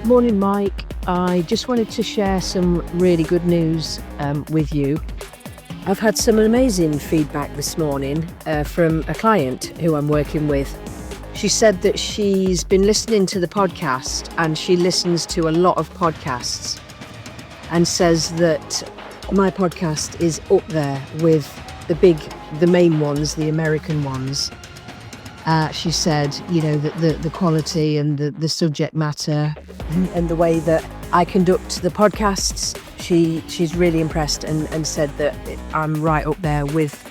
Morning, Mike. I just wanted to share some really good news with you. I've had some amazing feedback this morning from a client who I'm working with. She said that she's been listening to the podcast and she listens to a lot of podcasts and says that my podcast is up there with the main ones, the American ones. She said, that the quality and the subject matter and the way that I conduct the podcasts, she's really impressed and said that I'm right up there with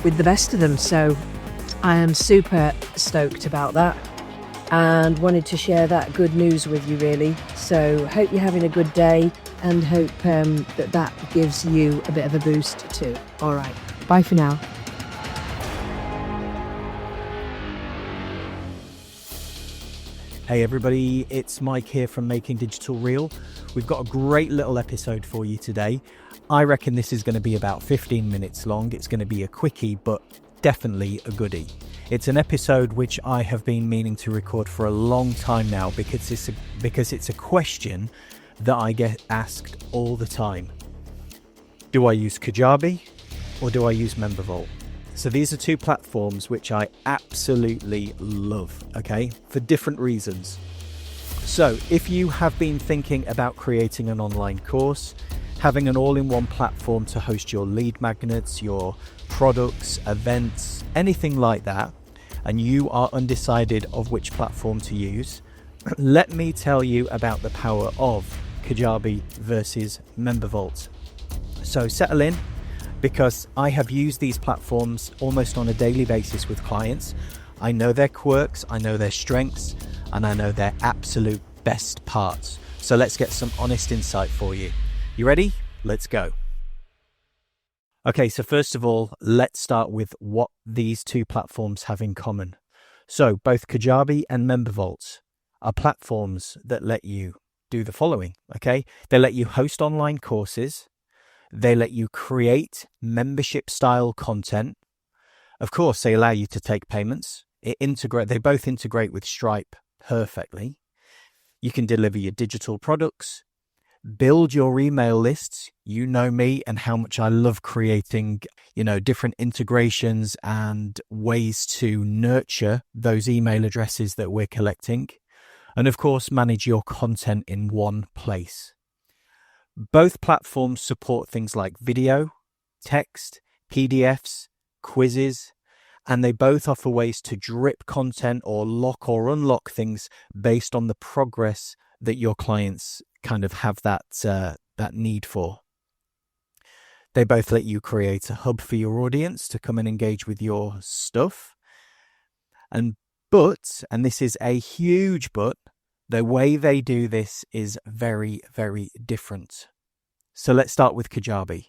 the best of them. So I am super stoked about that and wanted to share that good news with you, really. So hope you're having a good day and hope that gives you a bit of a boost too. All right, bye for now. Hey everybody, it's Mike here from Making Digital Real. We've got a great little episode for you today. I reckon this is going to be about 15 minutes long. It's going to be a quickie, but definitely a goodie. It's an episode which I have been meaning to record for a long time now because it's a question that I get asked all the time. Do I use Kajabi or do I use MemberVault? So these are two platforms which I absolutely love, okay, for different reasons. So if you have been thinking about creating an online course, having an all-in-one platform to host your lead magnets, your products, events, anything like that, and you are undecided of which platform to use, let me tell you about the power of Kajabi versus MemberVault. So settle in, because I have used these platforms almost on a daily basis with clients. I know their quirks, I know their strengths, and I know their absolute best parts. So let's get some honest insight for you. You ready? Let's go. Okay, so first of all, let's start with what these two platforms have in common. So both Kajabi and MemberVault are platforms that let you do the following, okay? They let you host online courses. They let you create membership style content. Of course, they allow you to take payments. They both integrate with Stripe perfectly. You can deliver your digital products, build your email lists. You know me and how much I love creating, different integrations and ways to nurture those email addresses that we're collecting. And of course, manage your content in one place. Both platforms support things like video, text, PDFs, quizzes, and they both offer ways to drip content or lock or unlock things based on the progress that your clients kind of have that need for. They both let you create a hub for your audience to come and engage with your stuff. And this is a huge but, the way they do this is very, very different. So let's start with Kajabi.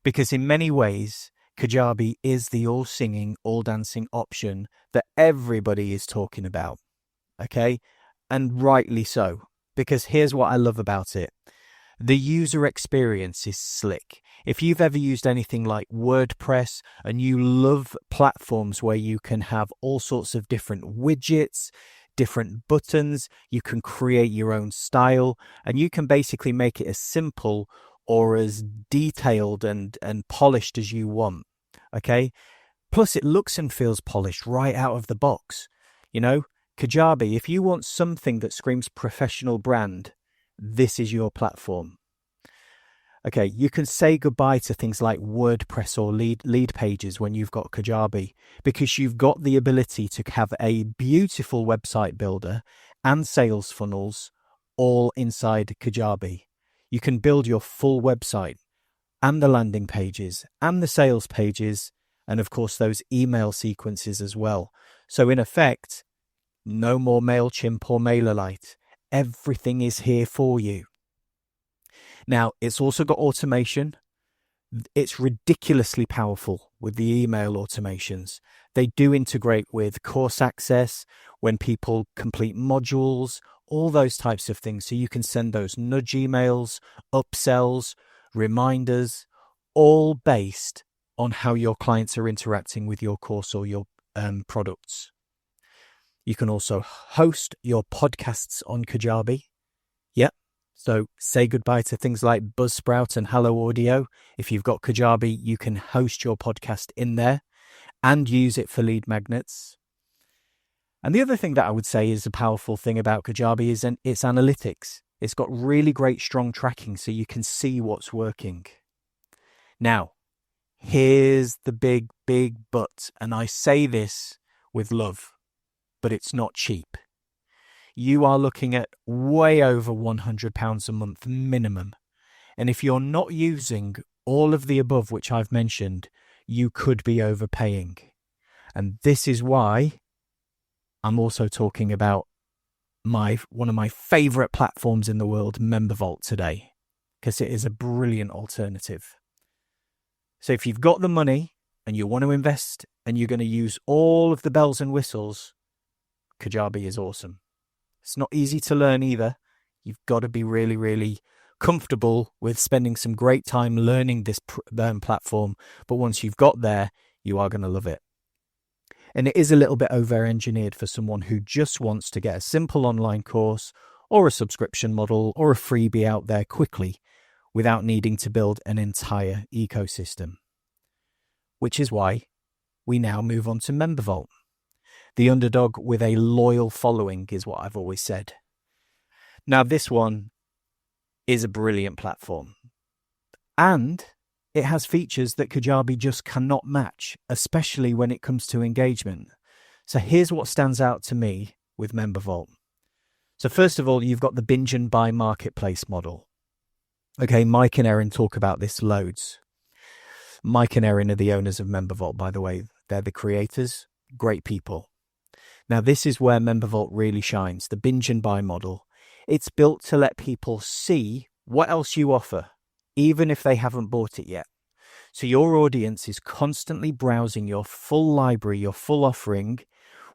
Because in many ways, Kajabi is the all-singing, all-dancing option that everybody is talking about. Okay? And rightly so. Because here's what I love about it. The user experience is slick. If you've ever used anything like WordPress and you love platforms where you can have all sorts of different widgets, different buttons, you can create your own style, and you can basically make it as simple or as detailed and polished as you want. Okay? Plus it looks and feels polished right out of the box. Kajabi, if you want something that screams professional brand, this is your platform. Okay, you can say goodbye to things like WordPress or lead pages when you've got Kajabi, because you've got the ability to have a beautiful website builder and sales funnels all inside Kajabi. You can build your full website and the landing pages and the sales pages and of course those email sequences as well. So in effect, no more MailChimp or MailerLite. Everything is here for you. Now, it's also got automation. It's ridiculously powerful with the email automations. They do integrate with course access, when people complete modules, all those types of things. So you can send those nudge emails, upsells, reminders, all based on how your clients are interacting with your course or your products. You can also host your podcasts on Kajabi. Yep. So say goodbye to things like Buzzsprout and Hello Audio. If you've got Kajabi, you can host your podcast in there and use it for lead magnets. And the other thing that I would say is a powerful thing about Kajabi is its analytics. It's got really great strong tracking so you can see what's working. Now, here's the big but, and I say this with love, but it's not cheap. You are looking at way over £100 a month minimum. And if you're not using all of the above which I've mentioned, you could be overpaying. And this is why I'm also talking about one of my favorite platforms in the world, MemberVault, today, because it is a brilliant alternative. So if you've got the money and you want to invest and you're going to use all of the bells and whistles, Kajabi is awesome. It's not easy to learn either. You've got to be really, really comfortable with spending some great time learning this platform. But once you've got there, you are going to love it. And it is a little bit over-engineered for someone who just wants to get a simple online course or a subscription model or a freebie out there quickly without needing to build an entire ecosystem. Which is why we now move on to MemberVault. The underdog with a loyal following is what I've always said. Now, this one is a brilliant platform. And it has features that Kajabi just cannot match, especially when it comes to engagement. So here's what stands out to me with MemberVault. So first of all, you've got the binge and buy marketplace model. Okay, Mike and Erin talk about this loads. Mike and Erin are the owners of MemberVault, by the way. They're the creators. Great people. Now, this is where MemberVault really shines, the binge and buy model. It's built to let people see what else you offer, even if they haven't bought it yet. So your audience is constantly browsing your full library, your full offering,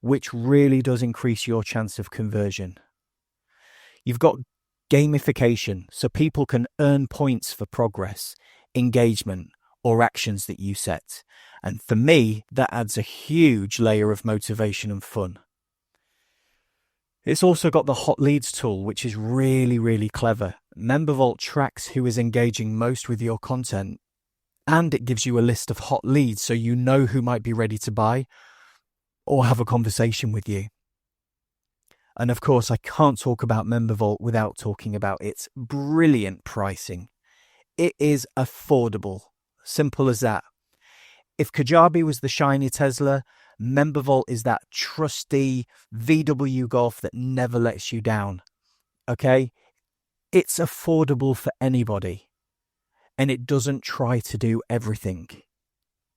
which really does increase your chance of conversion. You've got gamification, so people can earn points for progress, engagement, or actions that you set. And for me, that adds a huge layer of motivation and fun. It's also got the hot leads tool, which is really, really clever. MemberVault tracks who is engaging most with your content, and it gives you a list of hot leads so you know who might be ready to buy or have a conversation with you. And of course, I can't talk about MemberVault without talking about its brilliant pricing. It is affordable. Simple as that. If Kajabi was the shiny Tesla, MemberVault is that trusty VW Golf that never lets you down. Okay? It's affordable for anybody. And it doesn't try to do everything,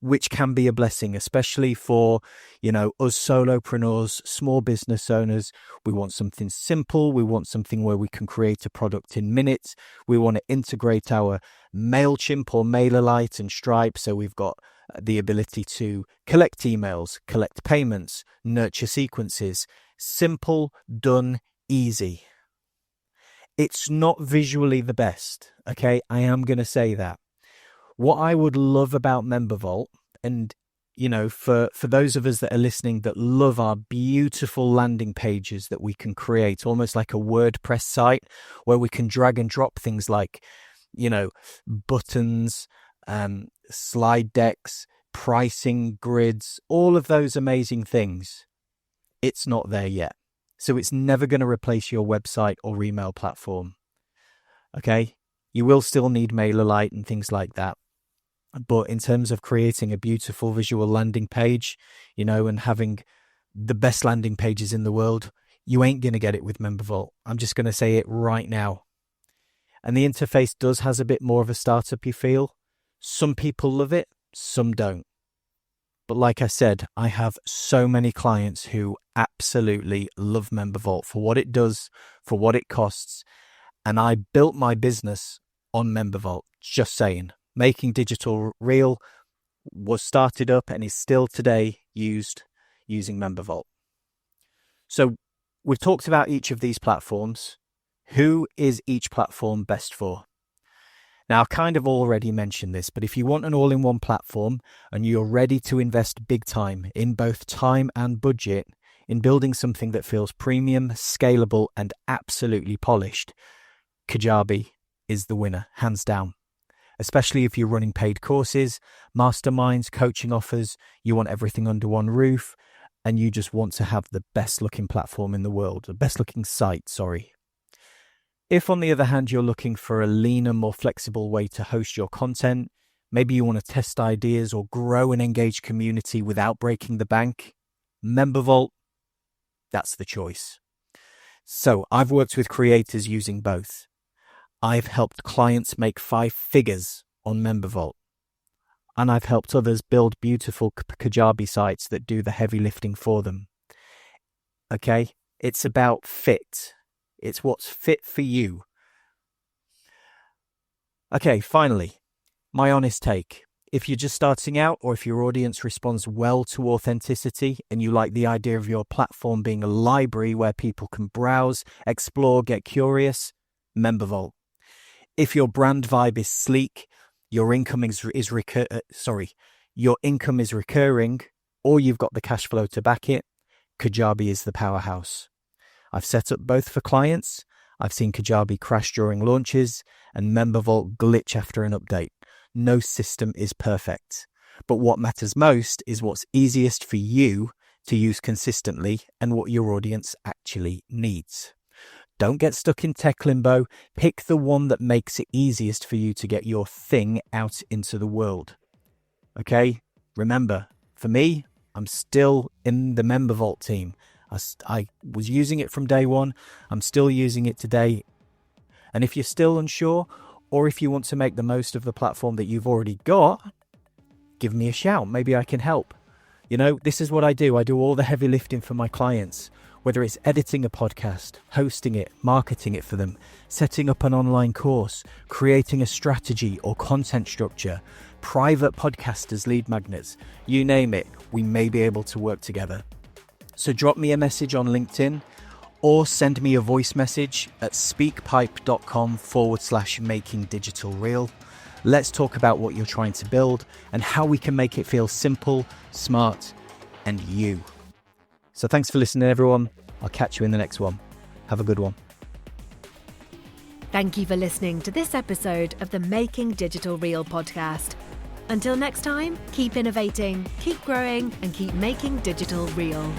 which can be a blessing, especially for, us solopreneurs, small business owners. We want something simple. We want something where we can create a product in minutes. We want to integrate our MailChimp or MailerLite and Stripe, so we've got the ability to collect emails, collect payments, nurture sequences. Simple, done, easy. It's not visually the best, okay? I am going to say that. What I would love about MemberVault, and, for those of us that are listening that love our beautiful landing pages that we can create, almost like a WordPress site where we can drag and drop things like, buttons, slide decks, pricing grids, all of those amazing things. It's not there yet. So it's never going to replace your website or email platform. Okay? You will still need MailerLite and things like that. But in terms of creating a beautiful visual landing page, and having the best landing pages in the world, you ain't going to get it with MemberVault. I'm just going to say it right now. And the interface has a bit more of a startup-y feel. Some people love it, some don't. But like I said, I have so many clients who absolutely love MemberVault for what it does, for what it costs. And I built my business on MemberVault, just saying. Making Digital Real was started up and is still today used using MemberVault. So we've talked about each of these platforms. Who is each platform best for? Now, I've kind of already mentioned this, but if you want an all-in-one platform and you're ready to invest big time in both time and budget in building something that feels premium, scalable, and absolutely polished, Kajabi is the winner, hands down. Especially if you're running paid courses, masterminds, coaching offers, you want everything under one roof, and you just want to have the best looking platform in the world, the best looking site, sorry. If, on the other hand, you're looking for a leaner, more flexible way to host your content, maybe you want to test ideas or grow an engaged community without breaking the bank, MemberVault, that's the choice. So I've worked with creators using both. I've helped clients make 5 figures on MemberVault. And I've helped others build beautiful Kajabi sites that do the heavy lifting for them. Okay? It's about fit. It's what's fit for you. Okay, finally, my honest take. If you're just starting out, or if your audience responds well to authenticity and you like the idea of your platform being a library where people can browse, explore, get curious, MemberVault. If your brand vibe is sleek, your income is recurring, or you've got the cash flow to back it, Kajabi is the powerhouse. I've set up both for clients. I've seen Kajabi crash during launches and MemberVault glitch after an update. No system is perfect. But what matters most is what's easiest for you to use consistently and what your audience actually needs. Don't get stuck in tech limbo. Pick the one that makes it easiest for you to get your thing out into the world. Okay? Remember, for me, I'm still in the MemberVault team. I was using it from day one. I'm still using it today. And if you're still unsure, or if you want to make the most of the platform that you've already got, give me a shout. Maybe I can help. You know, this is what I do. I do all the heavy lifting for my clients. Whether it's editing a podcast, hosting it, marketing it for them, setting up an online course, creating a strategy or content structure, private podcasters, lead magnets, you name it, we may be able to work together. So drop me a message on LinkedIn or send me a voice message at speakpipe.com/makingdigitalreal. Let's talk about what you're trying to build and how we can make it feel simple, smart, and you. So thanks for listening, everyone. I'll catch you in the next one. Have a good one. Thank you for listening to this episode of the Making Digital Real podcast. Until next time, keep innovating, keep growing, and keep making digital real.